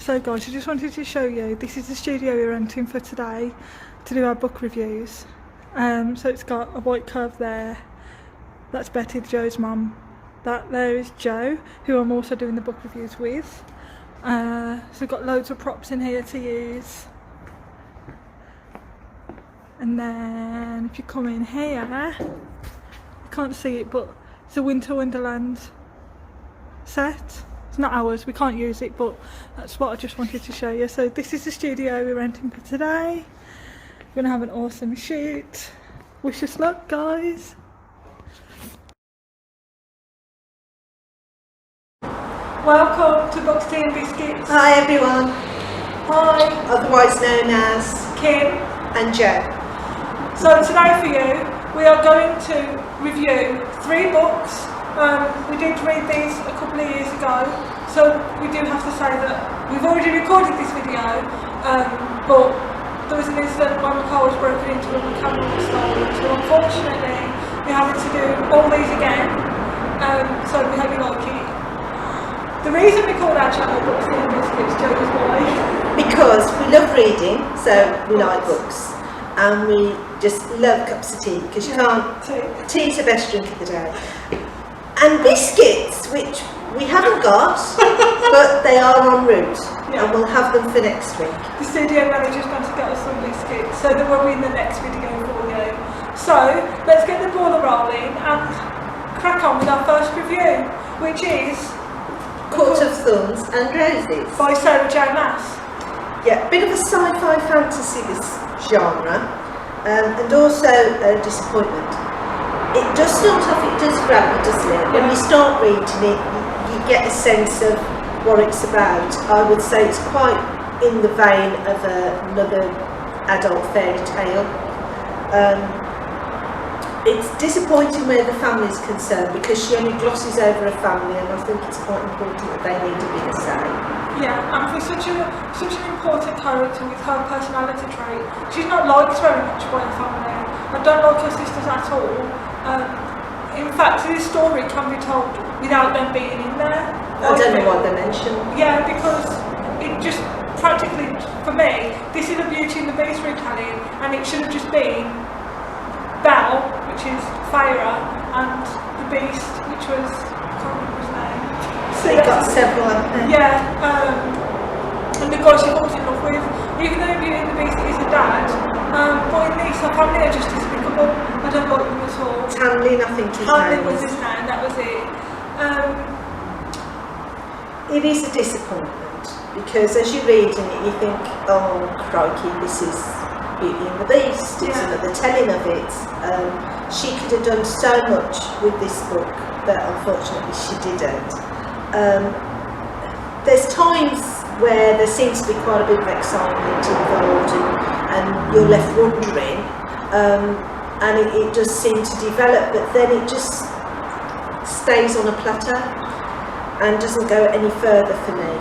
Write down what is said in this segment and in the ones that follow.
So guys, I just wanted to show you, this is the studio we're renting for today to do our book reviews. So it's got a white curve there, that's Betty, Joe's mum. That there is Joe, who I'm also doing the book reviews with. So we've got loads of props in here to use. And then if you come in here, you can't see it, but it's a Winter Wonderland set. It's not ours, we can't use it, but that's what I just wanted to show you. So this is the studio we're renting for today. We're going to have an awesome shoot. Wish us luck, guys. Welcome to Books, Tea and Biscuits. Hi everyone. Hi. Otherwise known as Kim and Joe. So today for you, we are going to review 3 books. We did read these a couple of years ago, so we do have to say that we've already recorded this video, but there was an incident when the car was broken into and the camera was stolen, so unfortunately we're having to do all these again, so we hope you like it. The reason we called our channel Books, Tea and Biscuits, Joe, is why? Because we love reading, so we like books, and we just love cups of tea, because you can't, tea's the best drink of the day. And biscuits, which we haven't got, but they are en route, and we'll have them for next week. The studio manager's going to get us some biscuits, so they will be in the next video for you. So, let's get the ball rolling and crack on with our first review, which is Court of Thorns and Roses by Sarah J. Maas. Yeah, bit of a sci-fi fantasy, this genre, and also a disappointment. It does start off, it does grab you, doesn't it? When you start reading it, you get a sense of what it's about. I would say it's quite in the vein of another adult fairy tale. It's disappointing where the family is concerned, because she only glosses over a family, and I think it's quite important that they need a bigger say. Yeah, and for such an important character with her personality trait, she's not liked very much by her family. I don't like her sisters at all. In fact, this story can be told without them being in there. I don't know what they mentioned. Yeah, because it just practically, for me, this is a Beauty and the Beast retelling, and it should have just been Belle, which is Feyre, and the Beast, which was, I can't remember his name. So you got several, haven't they? Yeah, and the guy she falls in love with, even though Beauty and the Beast is a dad, but in this, her family are just despicable. I don't like them at all. Tamlin, I think his Tamlin name was his name, that was it. It is a disappointment, because as you're reading it, you think, oh crikey, this is Beauty and the Beast, it's another telling of it. She could have done so much with this book, but unfortunately she didn't. There's times where there seems to be quite a bit of excitement involved, and you're left wondering, and it does seem to develop, but then it just stays on a plateau and doesn't go any further for me.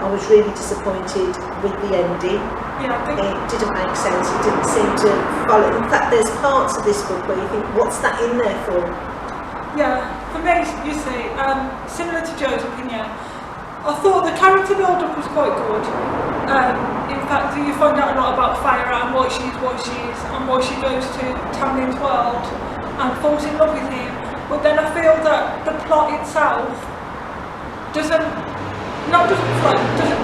I was really disappointed with the ending. It didn't make sense, it didn't seem to follow. In fact, there's parts of this book where you think, what's that in there for? Yeah, for me, you see, similar to Joe's opinion, I thought the character build-up was quite good. In fact, you find out a lot about Feyre and why she is, and why she goes to Tamlin's world and falls in love with him. But then I feel that the plot itself doesn't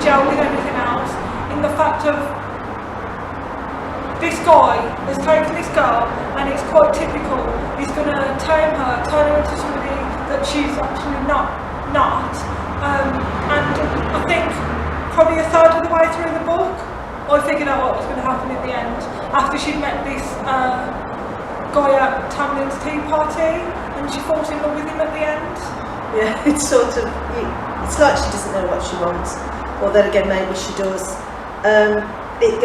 gel with everything else. In the fact of this guy has taken this girl, and it's quite typical. He's going to tame her, turn her into somebody that she's actually not. And I think probably a third of the way through the book, I figured out what was going to happen at the end. After she'd met this guy at Tamlin's tea party, and she falls in love with him at the end. Yeah, it's sort of, it's like she doesn't know what she wants. Or then again, maybe she does. It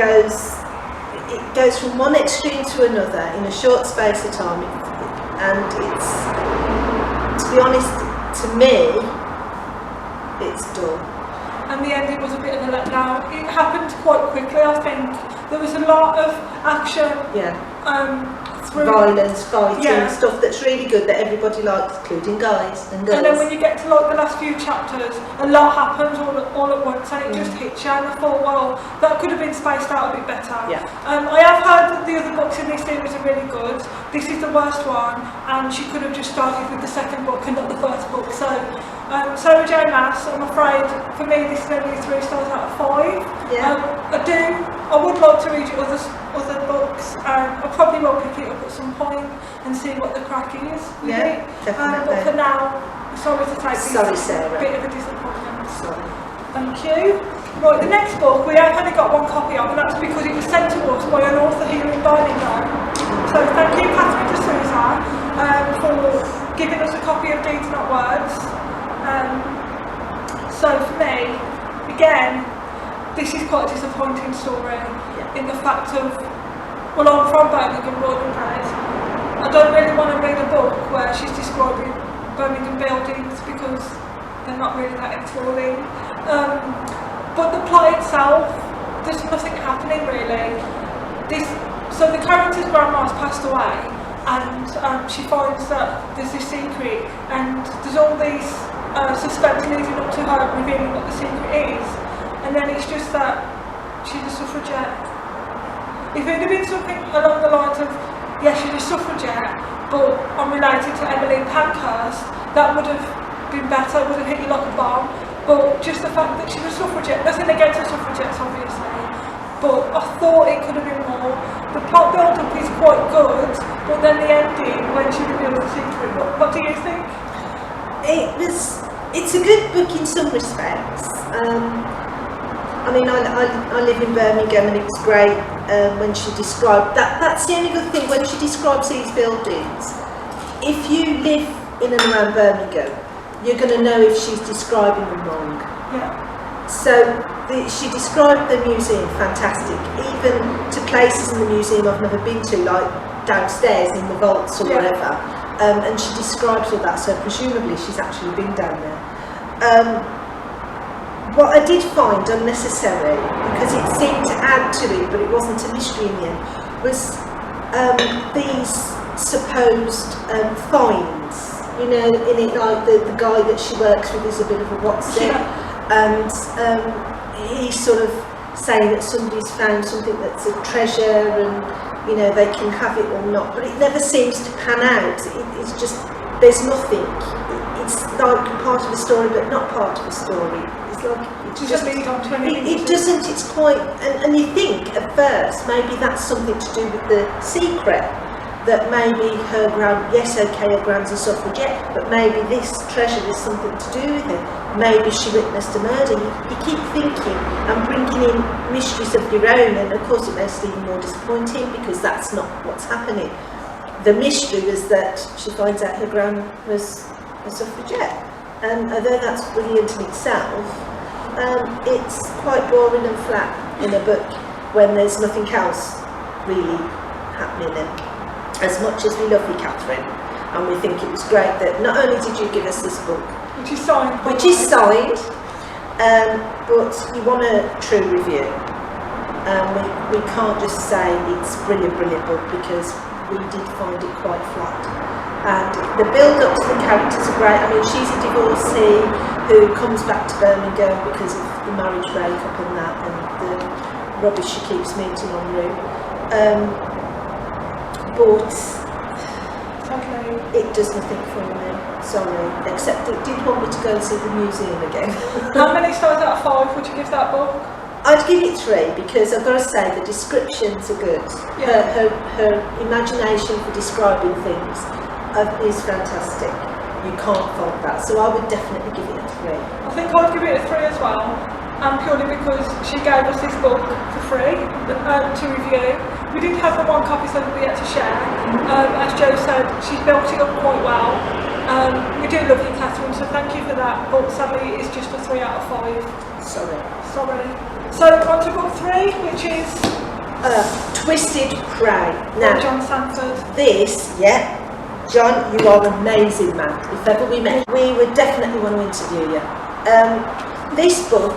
goes from one extreme to another in a short space of time, and it's, to be honest, to me, it's dull. And the ending was a bit of a letdown. It happened quite quickly, I think. There was a lot of action through violence, fighting, Yeah. stuff that's really good that everybody likes, including guys and girls. And then when you get to like the last few chapters, a lot happens all at once, and it just hits you. And I thought, well, that could have been spaced out a bit better. Yeah. I have heard that the other books in this series are really good. This is the worst one, and she could have just started with the second book and not the first book. So, Sarah J. Maas, I'm afraid for me this is only 3 stars out of 5. Yeah. I would like to read your other books. I probably will pick it up at some point and see what the crack is with Yeah, it. definitely. But for now, sorry to take this. Sorry, Sarah. Bit of a disappointment. Sorry. Thank you. Right, the next book we have only got one copy of, and that's because it was sent to us by an author here in Birmingham. So thank you, Catherine D'Souza, for giving us a copy of Deeds Not Words. So for me, again, this is quite a disappointing story in the fact of, well, I'm from Birmingham, born and bred. I don't really want to read a book where she's describing Birmingham buildings because they're not really that enthralling. But the plot itself, there's nothing happening really. So the character's grandma's passed away, and she finds that there's this secret, and there's all these suspense leading up to her revealing what the secret is, and then it's just that she's a suffragette. If it had been something along the lines of, yes, she's a suffragette, but I'm related to Emmeline Pankhurst, that would have been better, would have hit you like a bomb. But just the fact that she's a suffragette, nothing against the suffragettes obviously, but I thought it could have been more. The plot build-up is quite good, but then the ending, when she reveals the secret, what do you think? It's a good book in some respects. I mean, I live in Birmingham, and it was great when she described that's the only good thing when she describes these buildings. If you live in and around Birmingham, you're going to know if she's describing them wrong. Yeah. So she described the museum fantastic, even to places in the museum I've never been to, like downstairs in the vaults or whatever. And she describes all that, so presumably she's actually been down there. What I did find unnecessary, because it seemed to add to it, but it wasn't a mystery in the end, was these supposed finds. You know, in it, like the guy that she works with is a bit of a what's it, and he's sort of saying that somebody's found something that's a treasure, and you know they can have it or not, but it never seems to pan out. It's just, there's nothing. It's like part of a story, but not part of a story. It's like it just lead on to anything. It doesn't. It's quite, and you think at first maybe that's something to do with the secret. That maybe her grand's a suffragette, but maybe this treasure is something to do with it. Maybe she witnessed a murder. You keep thinking and bringing in mysteries of your own, and of course it makes it even more disappointing because that's not what's happening. The mystery was that she finds out her gran was a suffragette, and although that's brilliant in itself, it's quite boring and flat in a book when there's nothing else really happening in. As much as we love you, Catherine, and we think it was great that not only did you give us this book, Which is signed, but you want a true review. We can't just say it's a brilliant book, because we did find it quite flat. And the build-up to the characters are great. I mean, she's a divorcee who comes back to Birmingham because of the marriage breakup and that, and the rubbish she keeps meeting en route. But sadly, it does nothing for me, sorry, except it did want me to go and see the museum again. how many stars out of 5 would you give that book? I'd give it 3, because I've got to say the descriptions are good. Yeah. Her imagination for describing things is fantastic. You can't fault that, so I would definitely give it a 3. I think I'd give it a 3 as well, and purely because she gave us this book for free to review. We did have the one copy so that we had to share. As Joe said, she's built it up quite well. We do love you, Catherine, so thank you for that, but sadly it's just a 3 out of 5. Sorry. So on to book 3, which is Twisted Prey. by Now, John Sanford. this, John, you are an amazing man. If ever we met, we would definitely want to interview you. This book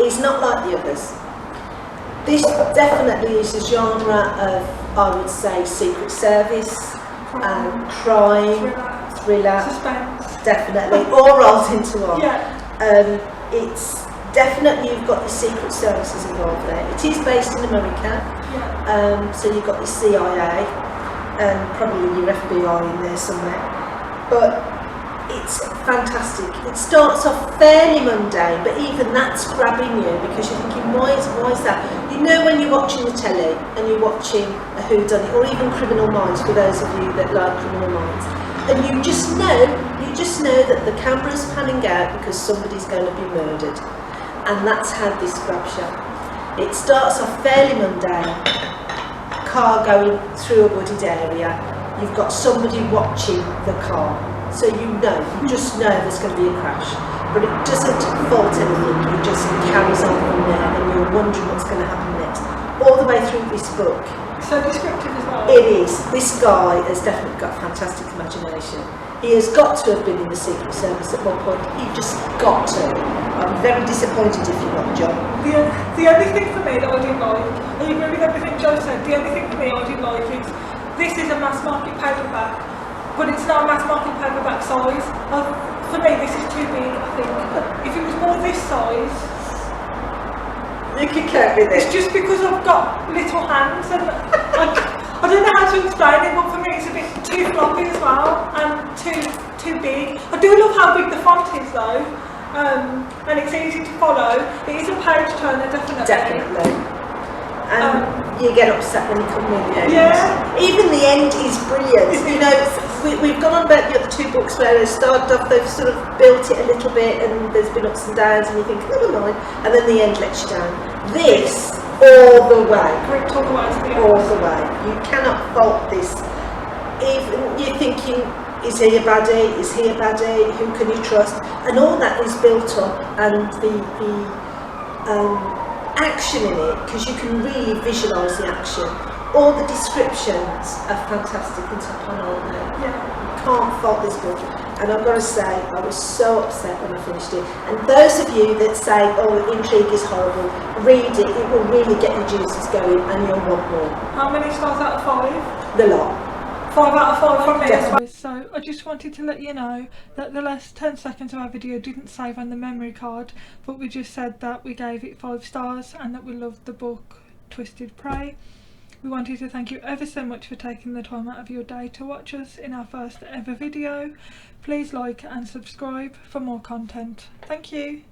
is not like the others. This definitely is a genre of I would say Secret Service, crime, thriller, suspense, definitely, all rolled into one. Yeah. It's definitely, you've got your Secret Services involved there. It is based in America, Yeah. so you've got your CIA and probably your FBI in there somewhere. But it's fantastic. It starts off fairly mundane, but even that's grabbing you because you're thinking, why is that? You know, when you're watching the telly and you're watching a whodunit or even Criminal Minds, for those of you that like Criminal Minds, and you just know that the camera's panning out because somebody's going to be murdered, and that's how this grabs you. It starts off fairly mundane, car going through a wooded area, you've got somebody watching the car, so you just know there's going to be a crash, but it doesn't fault anything, it just carries on from there and you're wondering what's going to happen next, all the way through this book. So descriptive as well. It is. This guy has definitely got a fantastic imagination. He has got to have been in the Secret Service at one point. He just got to. I'm very disappointed if you're not, John. The only thing for me that I didn't like, I agree with everything Joe said, the only thing for me I didn't like is this is a mass market paperback, but it's not a mass market paperback size. For me, this is too big, I think. If it was more this size, You can cope with it's it. just because I've got little hands and I don't know how to explain it, but for me it's a bit too floppy as well and too big. I do love how big the font is though, and it's easy to follow. It is a page turner, definitely. Definitely. And you get upset when you come near the end. Yeah. Even the end is brilliant. You know, we've gone on about the other two books where they started off, they've sort of built it a little bit and there's been ups and downs and you think, never mind, and then the end lets you down. This, all the way. Gripped all the way to the end. All the way. You cannot fault this. Even you're thinking, is he a baddie? Is he a baddie? Who can you trust? And all that is built up, and the action in it, because you can really visualise the action. All the descriptions are fantastic and top on, aren't they? Yeah. You can't fault this book. And I've got to say, I was so upset when I finished it. And those of you that say, oh, intrigue is horrible, read it. It will really get your juices going and you'll want more. How many stars out of 5? The lot. 5 out of 5 from me. Definitely. So I just wanted to let you know that the last 10 seconds of our video didn't save on the memory card, but we just said that we gave it 5 stars and that we loved the book Twisted Prey. We wanted to thank you ever so much for taking the time out of your day to watch us in our first ever video. Please like and subscribe for more content. Thank you.